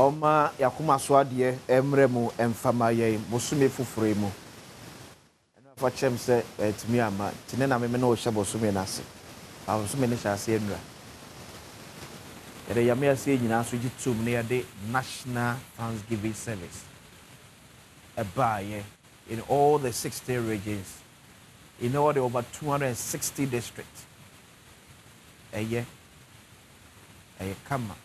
Oma yakuma so ade emremu emfama ye bosume fufure mu eno fa chem se etimi ama tine na me na o hye bosume na ase bosume ne hye ase enura ere yame ase nyina so gitum ne yade national thanksgiving service abaye in all the 60 regions in all the over 260 districts eye kama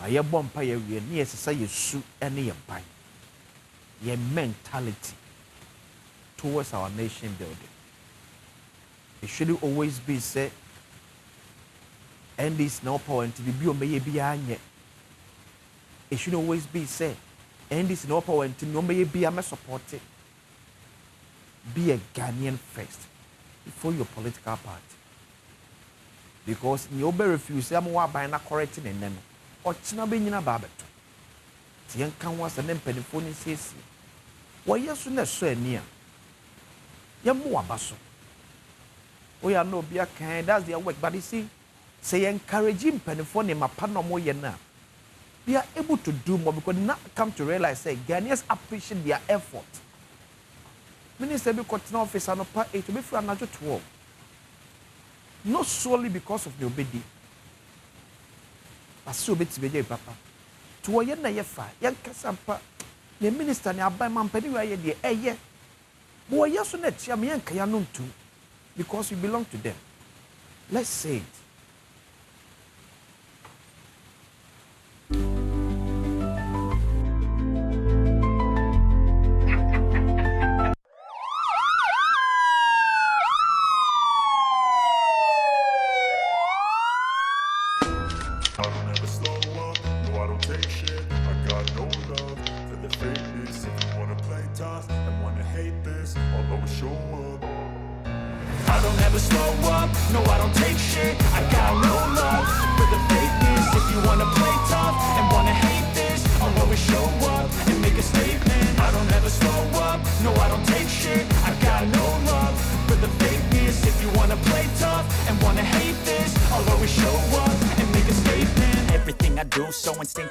ye bompa ye wie ne yesesa yesu ene ye ban ye mentality towards our nation building. It should always be said and this no power to be omeye bia anye. It should always be said and this no power to no omeye bia me support it. Be a Ghanaian first before your political party, because you be refuse am wa ban na correcting and then ochina be nyina ba beto ti yen kan wasa ne mpanifo ni sesi wo yesu na so ani a ye mo abaso we are no bia kan, that's their work, but you see say encourage mpanifo ne mapa no mo ye na they are able to do more because now come to realize say Ghanaians appreciate their effort. Minister be continue office and pa 8 to be free anajo 12, not solely because of the obedi aso beti beje papa to wo ye na ye fa ye kasampa the minister ne abai mampani wa ye de eye bo ye so na tia me ye nka ya no ntu because you belong to them. Let's say it.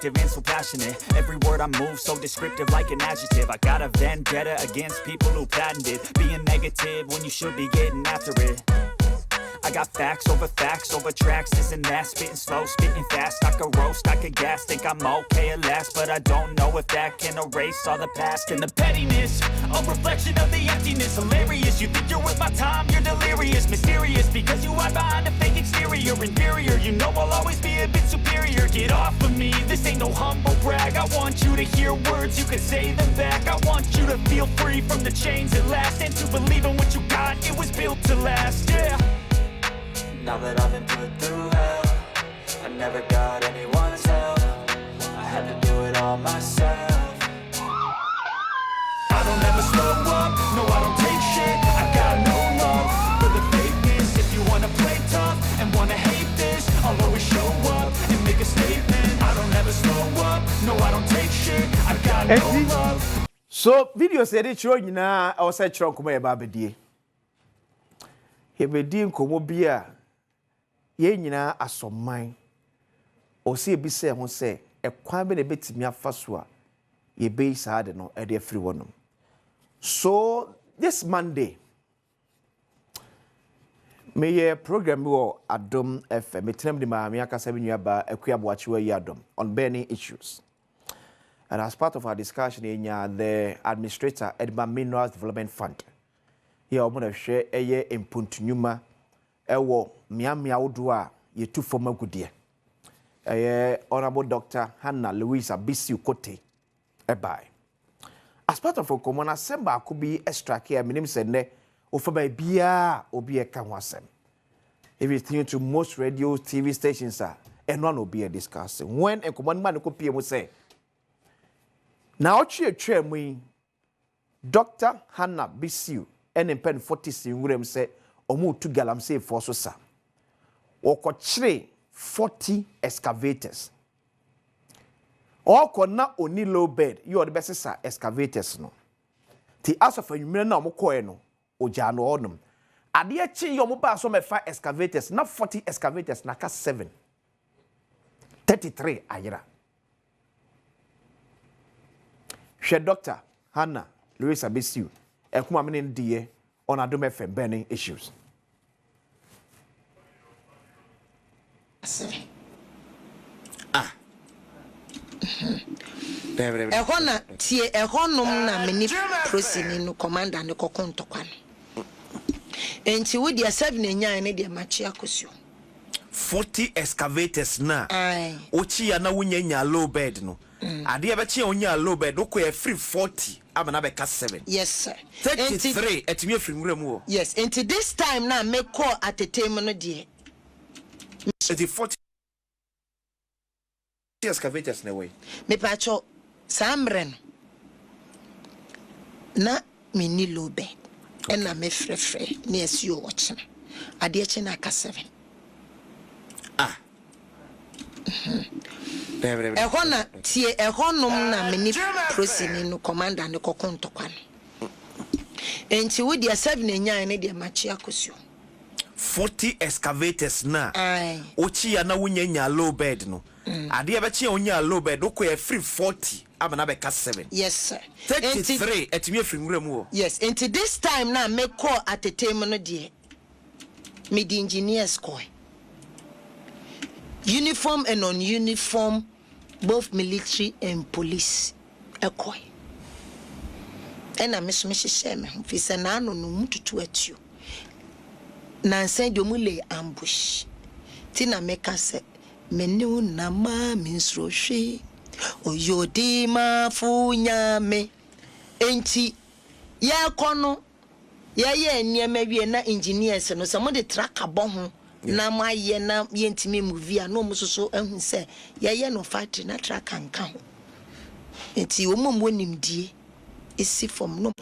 And so passionate, every word I move so descriptive like an adjective. I got a vendetta against people who patented being negative when you should be getting after it. I got facts over tracks, this and that, spitting slow, spitting fast. I could roast, I could gas, think I'm okay at last, but I don't know if that can erase all the past and the pettiness. A reflection of the emptiness, hilarious. You think you're worth my time, you're delirious, mysterious, because you hide behind a fake exterior, inferior. You know I'll always be a bit superior. Get off of me, this ain't no humble brag. I want you to hear words, you can say them back. I want you to feel free from the chains at last, and to believe in what you got, it was built to last, yeah. Now that I've been put through hell, I never got anyone's help. I had to do it all myself. I don't ever slow up, no I don't take shit. I got no love for the fakeness. If you wanna play tough and wanna hate this, I'll always show up and make a statement. I don't ever slow up, no I don't take shit. I got no love. So video said it show nyina I was say chron kuma e ba bedie. He bedi nkomo bia ye nyina asoman o se bi se ho se ekwan be na betimi afaso a ye be saade no e de free wonum. So this Monday me program wo Adom FM metrem di ma me akasa bi nuaba akuaboachiwa yi Adom on burning issues. And as part of our discussion the administrator Edma Minerals Development Fund here omo na hwe eye impuntunuma ewo miamia wodo a yetu foma gudie honorable Dr. Hannah Louisa Bisi Kote ebai as part of a common assembly could be extra care minim said ne ofaba bia obi e ka ho asem. If you tune to most radio TV stations and one will be discussing when a command man ko pie mo say now twa mu Dr. Hannah Bisi and in pen 40 sinwurem say omu to Galamsey for so sa okochire 40 excavators oko na oni low bed you the best sa excavators no ti asofa nwumere na omokoe no oja no onum ade achi yo mo ba so me 5 excavators na 40 excavators na ka 7 33 ayira She Dr. Hannah Louisa Bisiu. Ekuma mene die on Adom FM burning issues. Ehona tie ehonom na meni prosini no commander ne kokontokwa no. Enti wo dia 7 enyan ne dia machi akosio. 40 excavators na. Ochi ya na wunya low bed no. Ade abechi onya low bed okọ e free 40 abana be ka 7. Yes sir. 33 etimi afiri nwura mu. Yes, enti this time na me call at the time no die. The 40 excavators na way. Me pacho samren na mini low bed. Na me frefre na esio wochena. Ade eche na ka 7. Ehona tie ehonom na meni prosini no commander ne kokontokwa no. Enti wo dia 7 enyan ne dia machi akosio. 40 excavators na. Ochi ya na wunya low bed no. Ade abechi onya low bed okọ e free 40 abana be ka 7. Yes sir. 33 etimi afiri nwura mu. Yes, enti this time na me call at the time no die. Me the engineers call. Uniform and non-uniform, both military and police. Ekoi. Ena mesomeshe sheme. Fisa na ano no mututu etu. Na nsendi omule ambush. Tina meka se menu na ma minsroshi. Oyodi ma funyame. Enti ya kono ya ye nieme wie na engineers no se mo de track abon na maye na yentimi movie a no musoso ehun se ye no factory na track anka ho enti omomwo nimdie isi from no.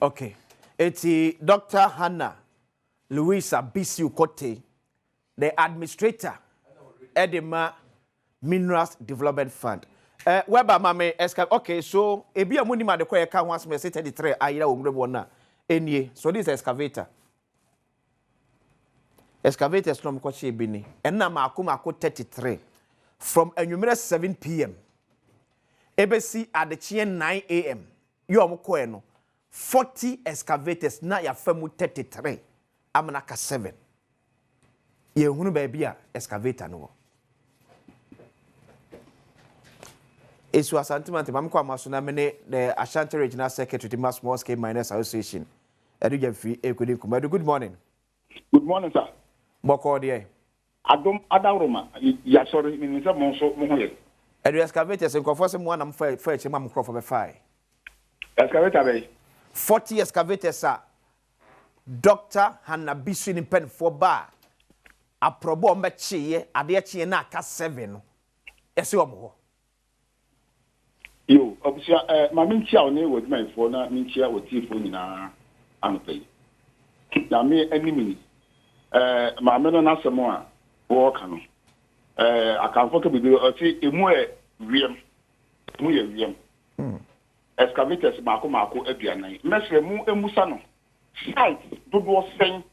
Okay, eti Dr. Hannah Louisa Bisiu Kote, the administrator Edema Minerals Development Fund. Weba mame okay, so ebi amuni ma de koye ka ho asme 33 ayira omrebo na enie. So this excavator. Excavators from Kochi Bini. And now Mako 33 from anumere 7 p.m. ABC at the Chien 9 a.m. You are Mokoeno. 40 excavators na ya femu 33. Amanaka 7. Ye hunu baby excavator no. Esu asantimante mamko amasuna mene the Ashanti Regional Secretary to Small Scale Miners Association. Edu Jeffrey Ekudi Kumadu. Good morning. Good morning, sir. Boko die. Adom Adaroma. Ya sorry, me nse mo so mo hoye. Edu excavators nkofo se mo anam fa eche mam nkofo be fa. Excavator be 40 excavators are Dr. Hannah Bisiu ni pen for bar. Aprobo mbe chie ade chie na aka 7 no. Ese omo ho. Yo, obisia ma minchia oni wo dman for na minchia wo tifo nyina anopay. Na me enemy ma me no na semo a wo ka no. Akanfo ke bibi o ti emu e wiem. Mu ye wiem. Excavators mako aduanan. Mesre mu emusa no. Site dodo sen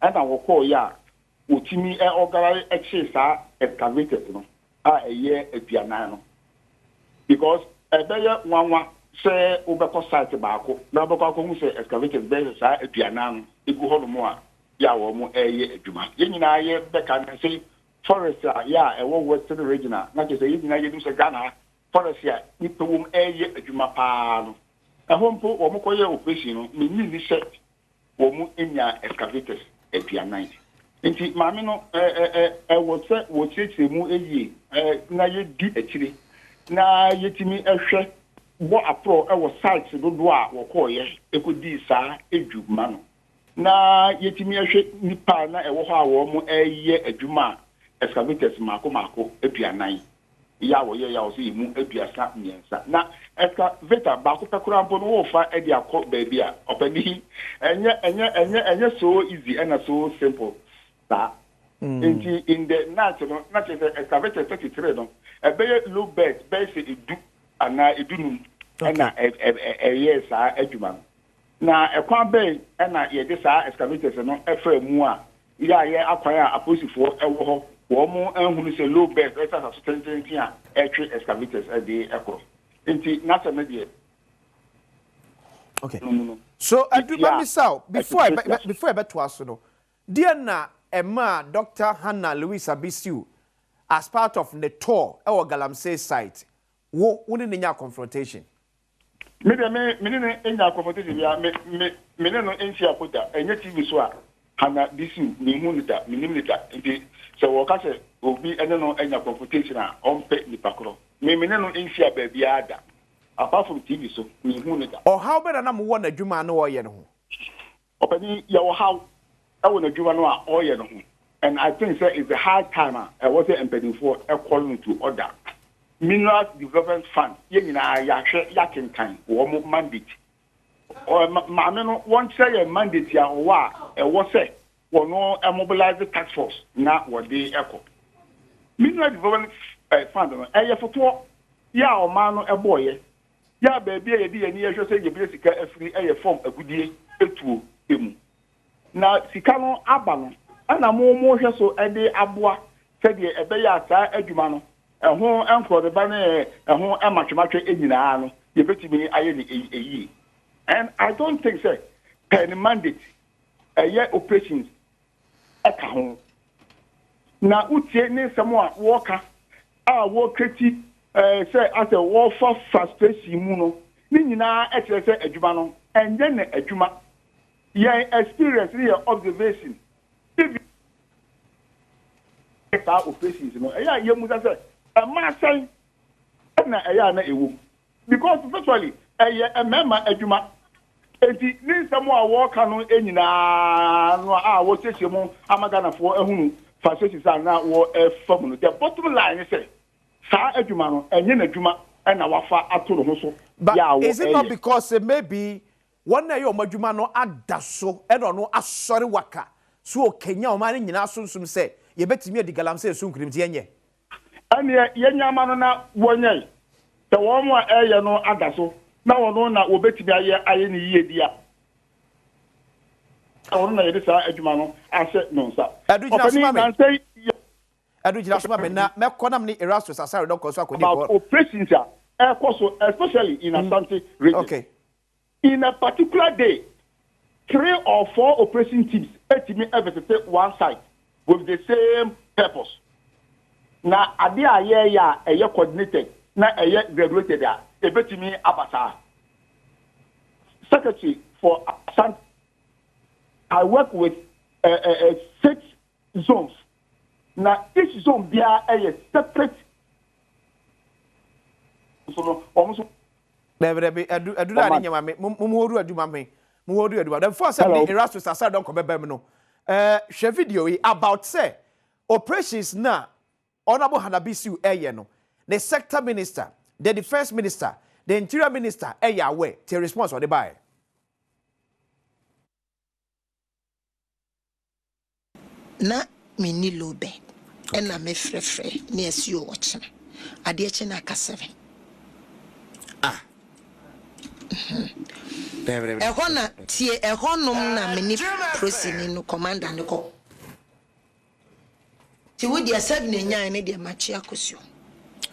ana wo ko ya otimi ogara eche sa excavators no. Eye aduanan no. Because ebeye wanwa se ubeko site baako na beko akonu se excavators be sa aduanan egu ho no mo a ya wo mo eye adwuma ye nyina ye beka na se forest ya ewo western regional na je se ye nyina ye dum se Ghana forest ya ipewum eye adwuma pa no ehompo wo mo koye operation no me ni se wo mo enya excavators aduanan nti maame no wo se wo cheche mu eye na ye di akire na yetimi ehwe bo apro ewo site dodo a wo koye ekodi saa edwuma no na yetimi ehwe nipa na ewo ho a wo mo eye adwuma excavators mako aduanan ya wo ye ya wo se mu aduasa miensa na excavator baako pekura mpo no wo fa edi akọ baabi a opani enye so easy and so simple sa in the natural not the excavator 33 no ebeye low bed be say edu ana edunum na yes adwuma na ekwan be na ye de sa excavators no efa mu a ya ye akwan a aposifo ewo ho wo mo anhunu se low bed esa sa 2020 a etwe excavators e de ekro nti na se me de Okay. No. So I do my misal before I bet to us no. Dear na Emma Dr. Hannah Louise Abisiu as part of the tour our Galamsey site. Wo wouldn't in confrontation. Maybe in your confrontation, me no NCA put and yet TV so Hannah Bisiu, Minimita, so what I will be any confrontation on pet the pacro. Me no NCA baby ada. Apart from TV so me or how better number one a Juma no or yen. Opening your how I want to do one or yen. And I think that it's a hard time. I was impeding for according to order. Minerals Development Fund, yakin time, or mandate. Or Mamma won't say a mandate ya or was say, or no, a mobilized task force, not what they echo. Mineral Development Fund, a for ya or man a boy. Ya baby, a dear near say you basically a free air form a good day to him. Now, Sicano Abano, and a more so a day abwa, said ye a bayata edumano, a home uncle the banner, a home and much in the you bet me I a ye. And I don't think, sir, penny mandate a year operations at home. Now, would say someone walker, our work critic. Say as a war for frustration muno ni na etrese adwuma and then adwuma your experience your observation if our operations no you must say a master na na ewu because virtually a member adwuma enti ni someone work no enyina no wo sesemo amagana for ehunu frustration na wo form no the bottom line is say sa adwuma no enye na adwuma na wafa atoro ho so but is it not because maybe one na your adwuma no adaso e no asori waka so Kenya o ma ni nyina sunsum se ye betimi adi Galamsey sunkurim ti enye ane yenya ma no na wonye te wo mo eye no adaso na wono na obetimi aye ni yie dia awon na yede sa adwuma no ase no nsa Erastus asari don't cause about operations especially in Asante region. Okay. In a particular day, 3 or 4 operation teams ever take one site with the same purpose. Now, adia ye coordinated, na graduated there. Ebetimi abasa. Secretary for Asante, I work with 6 zones. Now, each zone be a separate. So, almost. Never be. I do that in your mammy. Mumu do mammy. Mumu do. The first time Erastus aside don't come back. No. Share video about say operations na Honorable Hannah no. The sector minister, the defense minister, the interior minister. Away to response or the buy. Na mini lobe. Ena me frefre ni SU watching. Adieche na ka 7. Ehona tie ehonom na mini prosini no commander ne ko. Ti wo dia 7 nya ne dia machi akosio.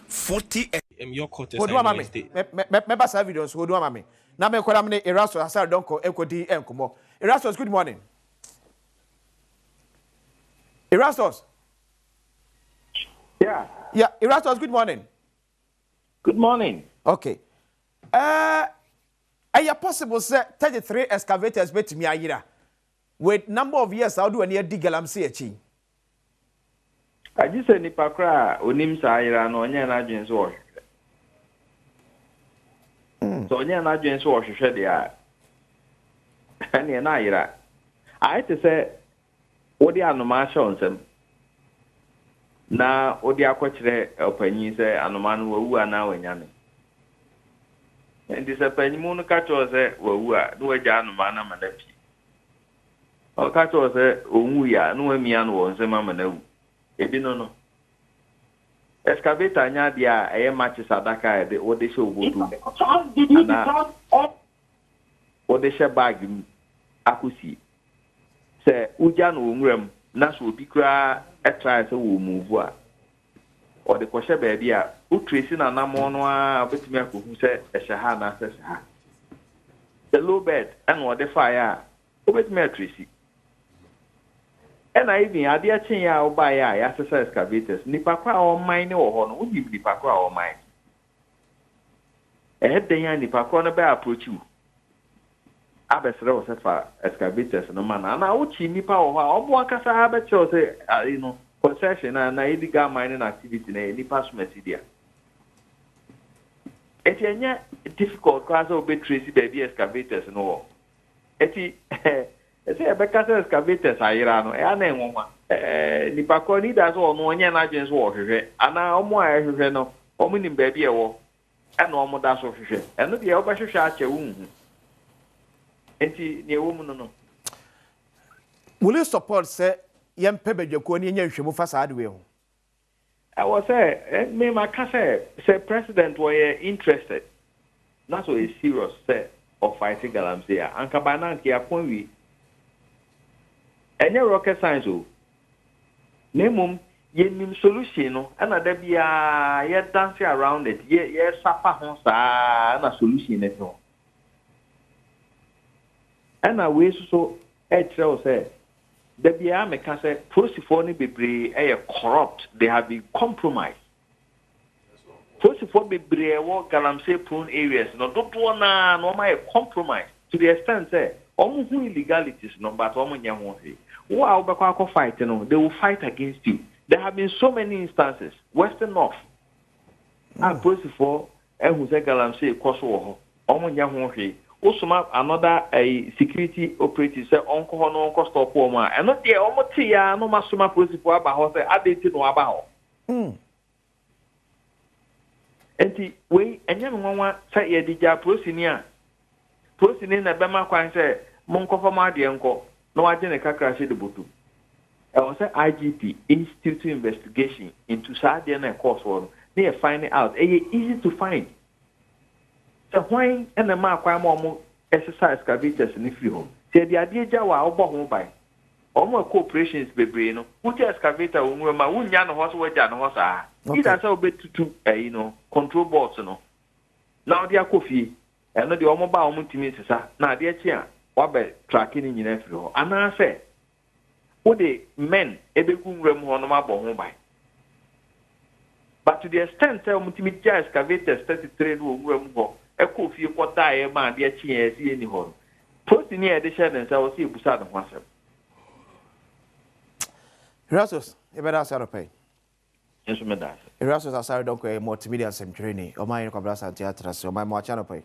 40 your court me pass evidence hold on mama. Na me kwara me Erastus asar don ko ekodi enkomo. Erastus, good morning. Erastus. Yeah, Erastus, good morning. Good morning. Okay. Are you possible, sir, 33 excavators bet me a year? With number of years, how do I need Galamsey achieve? I just said Nipakra, Unim Saira, no Agents wash. So Nyan Agents wash, shed the eye. And Naira. I had to say, what the animation them. Na odi akwachire opanyi se anoman wawu ana wanyane ndi se panyimu no kacho se wawu a no waja anoman na madapi o kacho se onwu ya no amia no wonse ma manawu ebi no excavator nya dia eye match sadaka e de odi she obodu ana odi she bag akusi se uja no onwuram na so obi kra try to move or the question baby who tracing na namo no a betimi akohu se ehya ha na se ha the low bed and the fire obet me tracy and I even idea chain out by excavators nipa kwa or mine or no would nipa kwa or mine a head day nipa kwa na be approach you abesere was for excavators no man and I would see nipa or wakasa habet say you know concession and illegal mining activity na nipa smetidia. It's a difficult class of tracy baby excavators no. It's a because excavators are no and woman. Nipako need as all no one agents work and now more no omunim baby or and no more that's of and the other shot your wound. It's near woman no. Will you support say young Pebe Jokoni and Yamu facade will? I was say, me my say president were interested. Not so serious say of fighting Galamsey. And Kabana ki appoint we. Any rocket science o. Nemum ye nim solution no. And there be ye dancing around it. Ye suffer hon sa na solution it no. And I wish so. Say. The BIA can say, Prosifoni be corrupt, they have been compromised. Prosifoni be Galamsey prone areas, no, don't want no my compromise to the extent say, almost illegalities, no, but almost young wow, Bakako fight, you know, they will fight against you. There have been so many instances, Western North, and Prosifo, and who say Galamsey, Kosovo, almost young also another security operative say onko no onko stop ma and not there almost ya no masuma principal about say update no about enti we enye no nwa say ye dija prosini na be ma kwan say monko for ma de enko no waje ne kakra she de botu e was say IGP institute investigation into Sadia na course one they find out easy to find. So why and the mark why more exercise excavators in the field? Say the idea Jawa or Bohom by almost corporations be brain, which excavator will my own yan horse where Jan horse are. It has a bit to control boards, no. Now they are coffee and not the mobile multimeter, now dear chair, what by tracking in your field. And I say, what the men every room on my Bohom by. But to the extent that multimeter excavators 33 room go. A coffee what die man, dear cheers, any home. Post in the edition and I will see Busad of myself. Erasmus, you better start to pay. Yes, madam. Erasmus, I started to go multimedia some training, or my Cabras and theatre, so my more channel pay.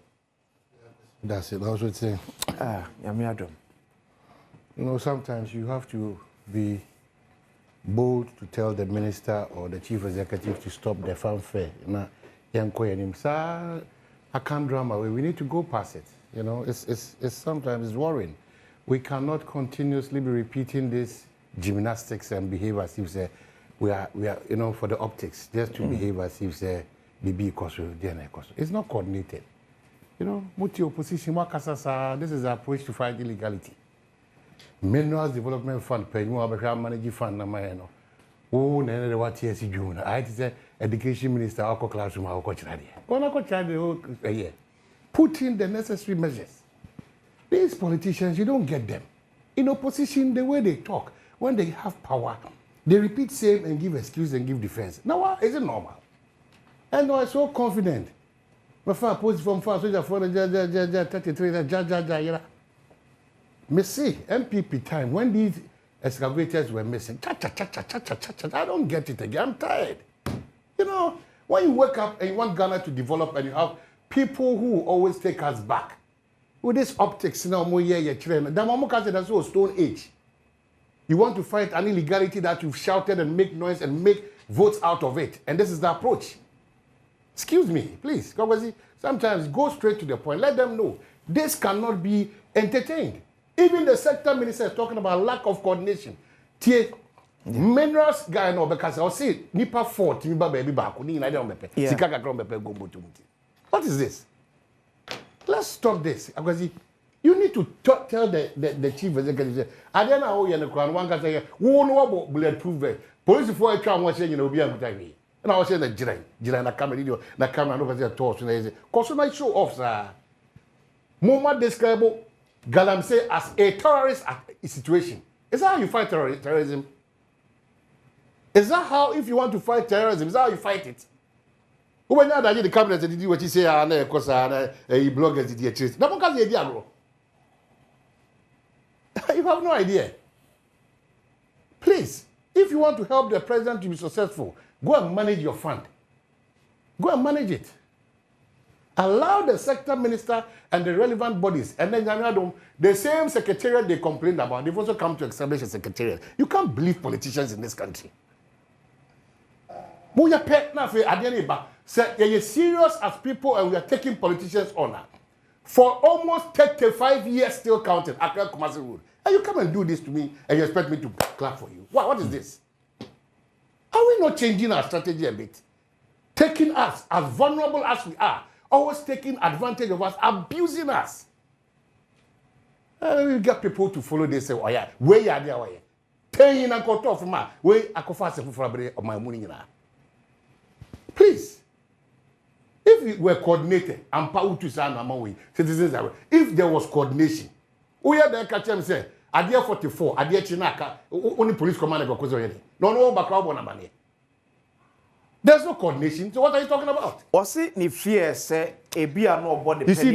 That's it, I was saying. Adom. You know, sometimes you have to be bold to tell the minister or the chief executive to stop the fanfare. I can't drama away. We need to go past it. You know, it's sometimes worrying. We cannot continuously be repeating this gymnastics and behave as if we are you know for the optics just to behave as if BB Koso, DNA Koso. It's not coordinated. You know, multi opposition this is the approach to fight illegality. Minerals Development Fund, pay more about managing fund na oh, nene what TSC June. I say education minister our classroom our coach ready. Put in the necessary measures. These politicians, you don't get them. In opposition, the way they talk, when they have power, they repeat same and give excuse and give defense. Now, is it normal? And I was so confident. My father posted from far, so 33, me see MPP time when these excavators were missing. I don't get it again. I'm tired. You know, when you wake up and you want Ghana to develop and you have people who always take us back with this optics now, that's all stone age. You want to fight an illegality that you've shouted and make noise and make votes out of it, and this is the approach. Excuse me, please. Sometimes go straight to the point. Let them know this cannot be entertained. Even the sector minister is talking about lack of coordination. Minerals guy no because I'll say nipa 40 baby back. What is this? Let's stop this. Because you need to tell the chief executive. I don't know how you're going to one guy say, "Who know about bulletproof vest?" Police for a child was saying, "You know, be a good idea." And I was saying that Jiran, na camera, no person talks. Cause my show off, sir. Moma describe Galamsey as a terrorist situation. Is that how you fight terrorism? Is that how, if you want to fight terrorism, is that how you fight it? When you are the cabinet, did you what you say? Because bloggers did you chase? No, because you have no idea. Please, if you want to help the president to be successful, go and manage your fund. Go and manage it. Allow the sector minister and the relevant bodies, and then Adom, the same secretariat they complained about, they've also come to establish a secretariat. You can't believe politicians in this country. We are serious as people, and we are taking politicians on. For almost 35 years still counting, Accra Kumasi Road. And you come and do this to me, and you expect me to clap for you. What is this? Are we not changing our strategy a bit? Taking us, as vulnerable as we are, always taking advantage of us, abusing us. We get people to follow this, say, oh yeah, where you are there, where you are. Paying and cut off from my way, I can fast for of my money. Please, if we were coordinated and power to sign among we citizens, if there was coordination, we are there catch them say, Adia 44, Adia Chinaka, only police commander because no background money. There's no coordination. So what are you talking about? Was it ni fear say a beer no body? You see,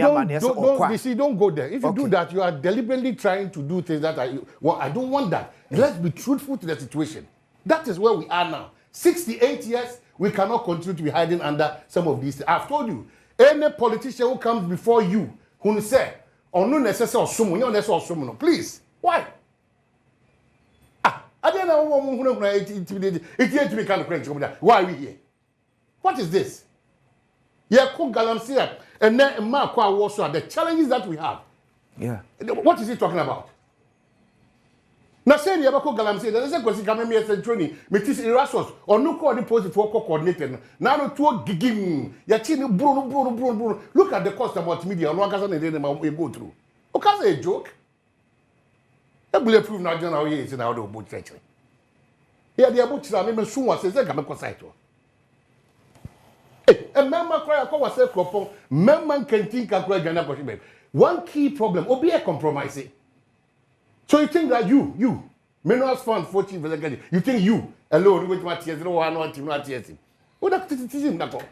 don't go there. If you do that, you are deliberately trying to do things that I don't want that. Let's be truthful to the situation. That is where we are now. 68 years, we cannot continue to be hiding under some of these things. I've told you, any politician who comes before you, who say, or no necessary or someone, no necessary or someone, please. Why? I don't know why are we here? What is this? Yeah, Galamsey and then the challenges that we have. Yeah. What is he talking about? Now say you have Galamsey, there's a question coming here and training, Metis Erasmus, or no coordinated for coordinated. Now no two gigim, Yachini bro. Look at the cost of multimedia, and one can we go through. Okay, a joke. I believe prove now how he is in our boat treachery. Here the butchers are maybe soon says they come site. A member cry a was a crop, member can think a cry. One key problem will be a compromise. So you think that you minerals fund 14 again. You think you alone with what years, no one want him not yet. What that is that?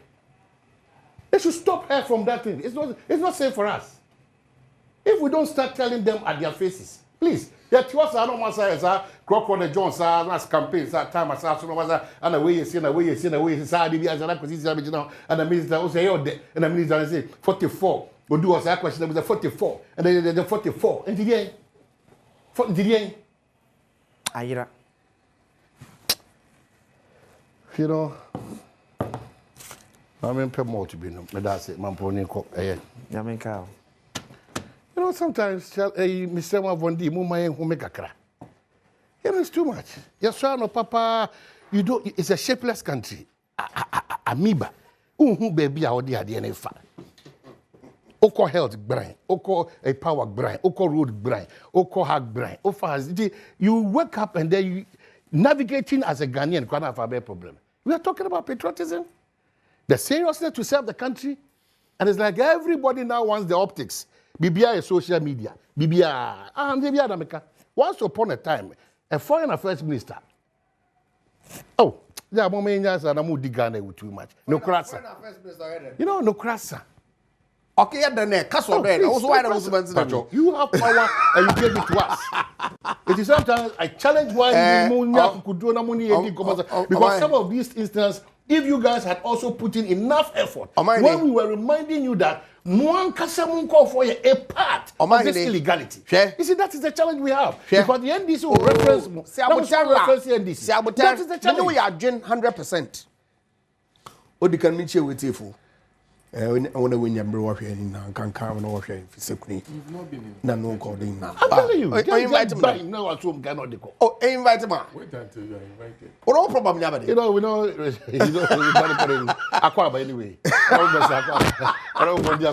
They should stop her from that thing. It's not safe for us. If we don't start telling them at their faces, please. That was our normal size, Crocodile Jones, last campaign, time as and away you see, and away you see, and away you see, and the minister will say, and the minister will say, 44. We'll do us a question with the 44, and then the 44. And the Ayira. You know, I mean, pay more to be no, that's it, Mamponi cook, Yamenka. You know, sometimes Mr. Mavondi, Mumma, who make a cry. It's too much. Your son or papa, you don't, it's a shapeless country. Amoeba. Baby, out there, DNA fat. Oko health brain, oko a power brain, oko road brain, oko hack brain. You wake up and then you navigating as a Ghanaian can't have a bad problem. We are talking about patriotism, the seriousness to serve the country, and it's like everybody now wants the optics. BBI is social media. BBI, once upon a time, a foreign affairs minister. Oh, yeah, I'm with too much. No crassa. You know, no crassa. Okay, then you have power and you give it to us. It is sometimes I challenge why could do because some of these instances, if you guys had also put in enough effort when we were reminding you that one call for a part of this illegality. You see, that is the challenge we have. Because the NDC will reference NDC. That is the challenge. We are 100%. What you can meet you with you. I want to win your bro here in Kankan and Osha if it's a queen. No according now. I'm telling you, invite him. No, I told him cannot go. Oh, invite him. Wait until you are invited. What all problem never. You know, we know, you know, Aqua, by anyway. I don't want the